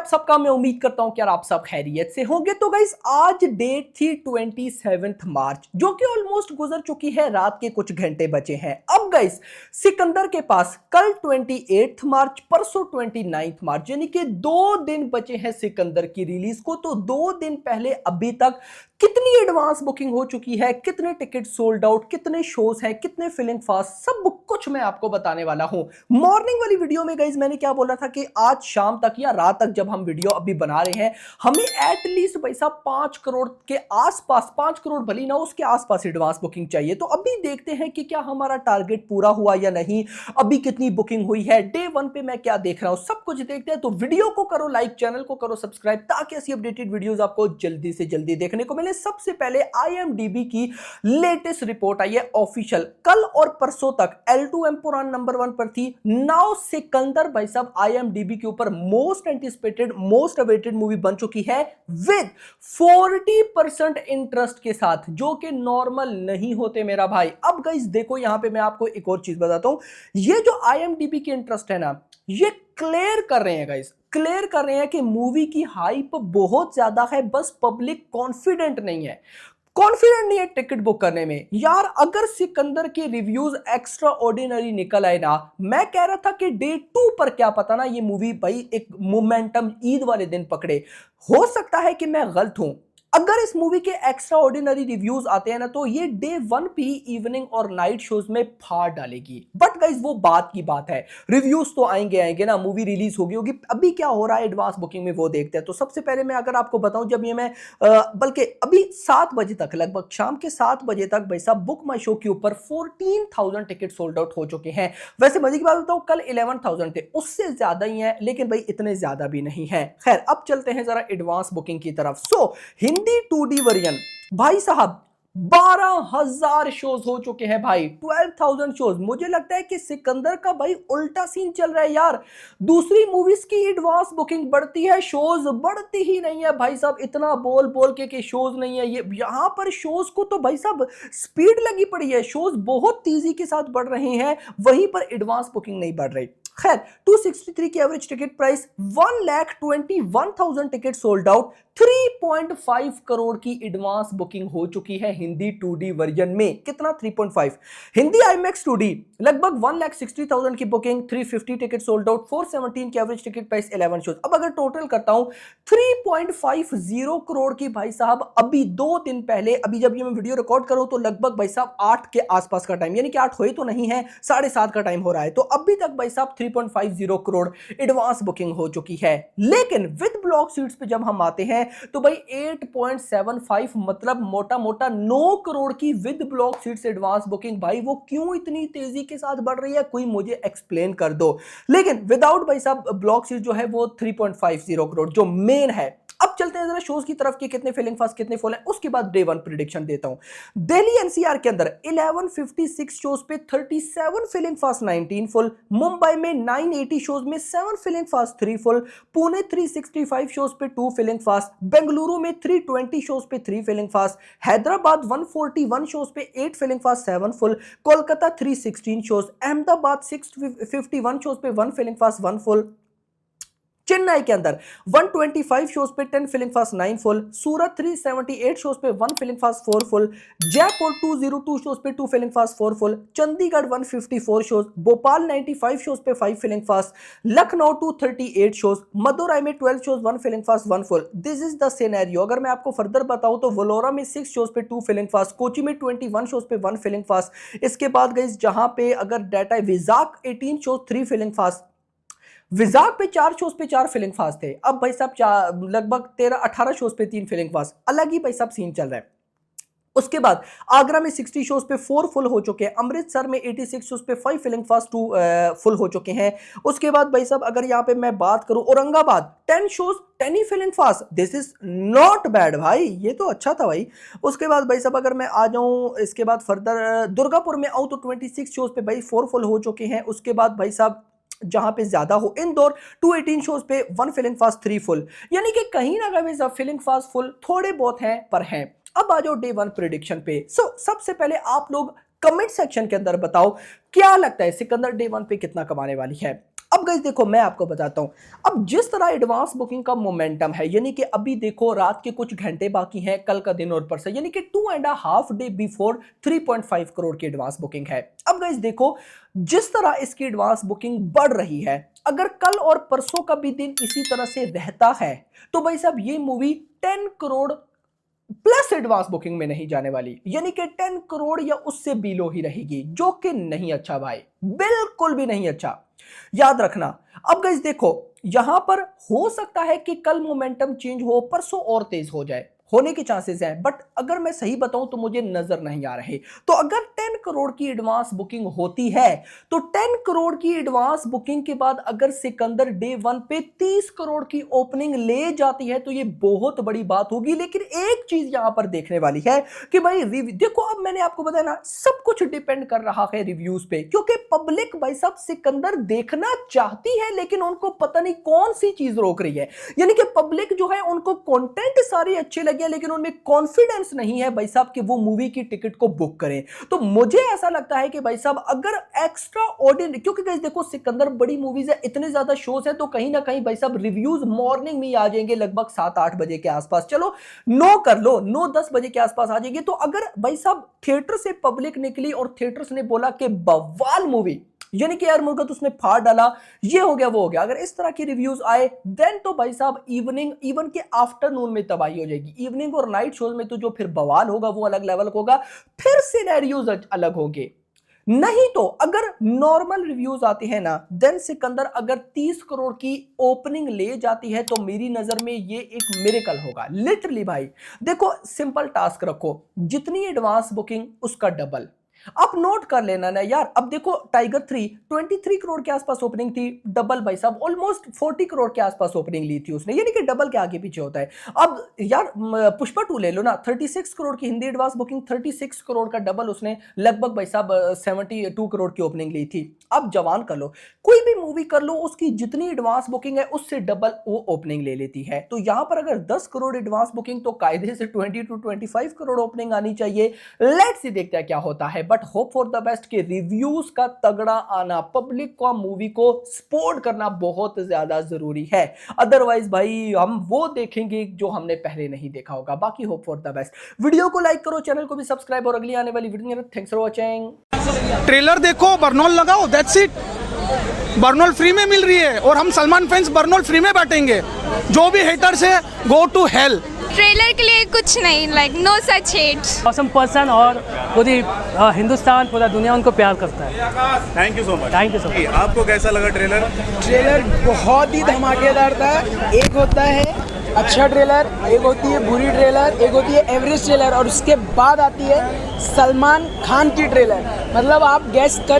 आप सबका। मैं उम्मीद करता हूं कि यार आप सब खैरियत से होंगे। तो गाइस आज डेट थी 27 मार्च, जो कि ऑलमोस्ट गुजर चुकी है, रात के कुछ घंटे बचे हैं। अब गाइस सिकंदर के पास कल 28 मार्च, परसों 29 मार्च, यानी कि 2 दिन बचे हैं सिकंदर की रिलीज को। तो 2 दिन पहले अभी तक कितनी एडवांस बुकिंग हो चुकी है, कितने टिकट सोल्ड आउट, कितने शोज हैं, कितने फिलिंग फास्ट, सब कुछ मैं आपको बताने वाला हूं। मॉर्निंग वाली वीडियो में गाइस मैंने क्या बोला था कि आज शाम तक या रात तक जब हम वीडियो अभी बना रहे हैं, हमें एटलीस्ट पैसा 5 करोड़ के आसपास, 5 करोड़ भली ना उसके आसपास एडवांस बुकिंग चाहिए। तो अभी देखते हैं कि क्या हमारा टारगेट पूरा हुआ या नहीं, अभी कितनी बुकिंग हुई है, डे 1 पे मैं क्या देख रहा हूं, सब कुछ देखते हैं। तो वीडियो को करो लाइक, चैनल को करो सब्सक्राइब, ताकि ऐसी अपडेटेड वीडियोस आपको जल्दी से जल्दी देखने को मिले। सबसे पहले IMDb की लेटेस्ट रिपोर्ट आई है ऑफिशियल। कल और परसों तक L2M पुरान नंबर 1 पर थी। नाउ सिकंदर भाई साहब IMDb के ऊपर most anticipated, most awaited movie बन चुकी है विद 40% इंटरेस्ट के साथ, जो कि नॉर्मल नहीं होते मेरा भाई। अब गाइस देखो, यहां पे मैं आपको एक और चीज बताता हूं। ये जो IMDb की इंटरेस्ट है ना, ये क्लियर कर रहे हैं गाइस, क्लियर कर रहे हैं कि मूवी की हाइप बहुत ज्यादा है, बस पब्लिक कॉन्फिडेंट नहीं है, कॉन्फिडेंट नहीं है टिकट बुक करने में। यार अगर सिकंदर के रिव्यूज एक्स्ट्रा ऑर्डिनरी निकल आए ना, मैं कह रहा था कि डे 2 पर क्या पता ना ये मूवी भाई एक मोमेंटम ईद वाले दिन पकड़े। हो सकता है कि मैं गलत हूं। अगर इस मूवी के एक्स्ट्रा ऑर्डिनरी रिव्यूज आते हैं ना, तो ये डे 1 पे इवनिंग और नाइट शोज में फाड़ डालेगी। बट गाइस वो बात की बात है, रिव्यूज तो आएंगे आएंगे ना, मूवी रिलीज होगी होगी। अभी क्या हो रहा है एडवांस बुकिंग में वो देखते हैं। तो सबसे पहले मैं अगर आपको बताऊं, जब ये मैं बल्कि अभी 7 बजे तक, लगभग शाम के 7 बजे तक भाई साहब बुक माई शो के ऊपर 14,000 टिकट सोल्ड आउट हो चुके हैं। वैसे मजे की बात बताऊं, कल 11,000 थे, उससे ज्यादा ही है, लेकिन भाई इतने ज्यादा भी नहीं है। खैर अब चलते हैं जरा एडवांस बुकिंग की तरफ। हिंदी 2D वर्जन भाई साहब 12,000 शोज हो चुके हैं भाई, 12,000 शोज। मुझे लगता है कि सिकंदर का भाई उल्टा सीन चल रहा है यार। दूसरी मूवीज की एडवांस बुकिंग बढ़ती है, शोज बढ़ती ही नहीं है भाई साहब। इतना बोल बोल के कि शोज नहीं है, ये यहां पर शोज को तो भाई साहब स्पीड लगी पड़ी है, शोज बहुत तेजी के साथ बढ़ रहे हैं, वहीं पर एडवांस बुकिंग नहीं बढ़ रही। खैर 263 की average ticket price, 1,21,000 ticket sold out, 3.5 crore की एडवांस बुकिंग हो चुकी है हिंदी 2D वर्जन में। कितना? 3.5। हिंदी IMAX 2D लगभग 1,60,000 की बुकिंग, 350 टिकट सोल्ड आउट, 417 की एवरेज टिकट प्राइस, 11 शोज। अब अगर टोटल करता हूं 3.50 करोड़ की भाई साहब अभी 2 दिन पहले, अभी जब ये मैं वीडियो रिकॉर्ड करूं तो लगभग भाई साहब 8 के आसपास का टाइम, यानी कि 8 हुए तो नहीं है, 7:30 का टाइम हो रहा है। तो अभी तक भाई साहब 3.50 करोड़ एडवांस बुकिंग हो चुकी है। लेकिन विद ब्लॉक सीट्स पे जब हम आते हैं तो भाई 8.75, मतलब मोटा मोटा 9 करोड़ की with block seats advance booking. भाई वो क्यों इतनी तेजी के साथ बढ़ रही है, कोई मुझे एक्सप्लेन कर दो। लेकिन विदाउट भाई साहब ब्लॉक सीट जो है वो 3.50 करोड़ जो मेन है। अब चलते हैं जरा शोज की तरफ कि कितने फिलिंग फास्ट, कितने फुल हैं, उसके बाद डे 1 प्रेडिक्शन देता हूं। दिल्ली NCR के अंदर 1156 शोज पे 37 फिलिंग फास्ट, 19 फुल। मुंबई में 980 शोज में 7 filling fast, 3 full. Pune 365 shows पे 2 फिलिंग फास्ट। बेंगलुरु में 320 शोज पे 3 फिलिंग फास्ट। हैदराबाद 141 शोज पे 8 filling fast, 7 full. Kolkata 316 shows. Ahmedabad 651 shows पे 1 फिलिंग फास्ट, 1 फुल। चेन्नई के अंदर 125 शोज पे 10 filling fast, 9 full. Surat 378 shows पे 1 filling fast, 4 full. Jaipur 202 shows पे 2 filling fast, 4 full. Chandigarh 154 shows. Bhopal 95 shows पे 5 filling fast. Lucknow 238 shows. Madurai में 12 shows, 1 filling fast, 1 full. This is the scenario. अगर मैं आपको फर्दर बताऊं तो वलोरा में 6 शोज पे 2 फिलिंग फास्ट। कोची में 21 शोज पे 1 फिलिंग फास्ट। इसके बाद गई जहां पे अगर डाटा विजाक 18 शोज, 3 फिलिंग फास्ट। विजाक पे 4 शोज पे 4 फिलिंग फास्ट थे। अब भाई साहब लगभग 13-18 शोज पे 3 फिलिंग फास्ट, अलग ही भाई साहब सीन चल रहा है। उसके बाद आगरा में 60 शोज पे 4 फुल हो चुके हैं। अमृतसर में 86 शोज पे 5 फिलिंग फास्ट, 2 फुल हो चुके हैं। उसके बाद भाई साहब अगर यहां पे मैं बात करूं, औरंगाबाद 10 शोज, 10 ही filling fast. This is not bad भाई, ये तो अच्छा था भाई। उसके बाद भाई साहब अगर मैं आ जाऊं इसके बाद फर्दर दुर्गापुर में आऊं तो 26 शोज पे भाई 4 फुल हो चुके हैं। उसके बाद भाई साहब जहां पे ज्यादा हो, इंदौर 218 शोज पे 1 फिलिंग फास्ट, 3 फुल। यानी कि कहीं ना कहीं फिलिंग फास्ट फुल थोड़े बहुत हैं पर हैं। अब आ जाओ डे 1 प्रेडिक्शन पे। सबसे पहले आप लोग कमेंट सेक्शन के अंदर बताओ क्या लगता है सिकंदर डे 1 पे कितना कमाने वाली है। अब गाइस देखो मैं आपको बताता हूं, अब जिस तरह एडवांस बुकिंग का मोमेंटम है, यानी कि अभी देखो रात के कुछ घंटे बाकी हैं कल का दिन और परसों, यानी कि 2.5 डे बिफोर 3.5 करोड़ की एडवांस बुकिंग है। अब गाइस देखो जिस तरह इसकी एडवांस बुकिंग बढ़ रही है, अगर कल और परसों का भी दिन इसी तरह से रहता है तो भाई साहब ये movie 10 crore plus advance booking में नहीं जाने वाली, यानी कि 10 करोड़ या उससे बिलो ही रहेगी, जो कि नहीं अच्छा भाई, बिल्कुल भी नहीं अच्छा, याद रखना। अब गाइस देखो यहां पर हो सकता है कि कल मोमेंटम चेंज हो, परसों और तेज हो जाए, होने के चांसेस हैं, बट अगर मैं सही बताऊं तो मुझे नजर नहीं आ रहे। तो अगर 10 करोड़ की एडवांस बुकिंग होती है तो 10 करोड़ की एडवांस बुकिंग के बाद अगर सिकंदर डे 1 पे 30 करोड़ की ओपनिंग ले जाती है तो ये बहुत बड़ी बात होगी। लेकिन एक चीज यहां पर देखने वाली है कि भाई देखो, अब मैंने आपको बताया ना, सब कुछ डिपेंड कर रहा है रिव्यूज पे, क्योंकि पब्लिक भाई साहब सिकंदर देखना चाहती है, लेकिन उनको पता नहीं कौन सी चीज रोक रही है। यानी कि पब्लिक जो है उनको कंटेंट सारे अच्छे लगे लेकिन उनमें कॉन्फिडेंस नहीं है भाई साहब कि वो मूवी की टिकट को बुक करें। तो मुझे ऐसा लगता है कि भाई साहब अगर एक्स्ट्रा ऑर्डिनरी, क्योंकि गाइस देखो सिकंदर बड़ी मूवीज है, इतने ज्यादा शोज है, तो कहीं ना कहीं भाई साहब रिव्यूज मॉर्निंग में आ जाएंगे लगभग 7-8 बजे के आसपास, चलो 9 कर लो, 9-10 बजे के आसपास आ जाएंगे। तो अगर भाई साहब थिएटर से पब्लिक निकली और थिएटर्स ने बोला कि बवाल मूवी, यानी कि यार मुर्गा तो उसने फाड़ डाला, ये हो गया वो हो गया, अगर इस तरह की रिव्यूज आए देन तो भाई साहब इवनिंग इवन के आफ्टरनून में तबाही हो जाएगी। इवनिंग और नाइट शोज में तो जो फिर बवाल होगा वो अलग लेवल होगा, फिर सिनेरियोज अलग होंगे। नहीं तो अगर नॉर्मल रिव्यूज आते हैं ना, देन सिकंदर अगर 30 करोड़ की ओपनिंग ले जाती है तो मेरी नजर में ये एक मिरेकल होगा लिटरली भाई। देखो सिंपल टास्क रखो, जितनी एडवांस बुकिंग उसका डबल, आप नोट कर लेना ना यार। अब देखो टाइगर 3 23 करोड़ के आसपास ओपनिंग थी, डबल भाई साहब ऑलमोस्ट 40 करोड़ के आसपास ओपनिंग ली थी उसने, यानी कि डबल के आगे पीछे होता है। अब यार पुष्पा 2 ले लो ना, 36 करोड़ की हिंदी एडवांस बुकिंग, 36 करोड़ का डबल उसने लगभग भाई साहब 72 करोड़ की ओपनिंग ली थी। अब जवान कर लो, कोई भी मूवी कर लो, उसकी जितनी एडवांस बुकिंग है उससे डबल वो ओपनिंग ले लेती है। तो यहां पर अगर 10 करोड़ एडवांस बुकिंग तो कायदे से 20 to 25 करोड़ ओपनिंग आनी चाहिए। लेट्स सी देखते हैं क्या होता है, but hope for the best के रिव्यूज का तगड़ा आना, पब्लिक को मूवी को सपोर्ट करना बहुत ज्यादा जरूरी है। अदरवाइज भाई हम वो देखेंगे जो हमने पहले नहीं देखा होगा। बाकी hope for the best, video को लाइक करो, चैनल को भी सब्सक्राइब, और अगली आने वाली video, thanks for watching. Trailer देखो, बर्नॉल लगाओ, दैट्स इट। बर्नॉल फ्री में मिल रही है और हम सलमान फैंस बर्नॉल फ्री में बांटेंगे। जो भी हेटर्स है गो टू हेल। ट्रेलर के लिए कुछ नहीं, like no such hates. Awesome person, और पूरी हिंदुस्तान पूरा दुनिया उनको प्यार करता है। Thank you so much. Thank you so much. आपको कैसा लगा ट्रेलर? ट्रेलर बहुत ही धमाकेदार था। एक होता है अच्छा ट्रेलर, एक होती है बुरी ट्रेलर, एक होती है एवरेज ट्रेलर, और उसके बाद आती है सलमान खान की ट्रेलर। मतलब आप गेस कर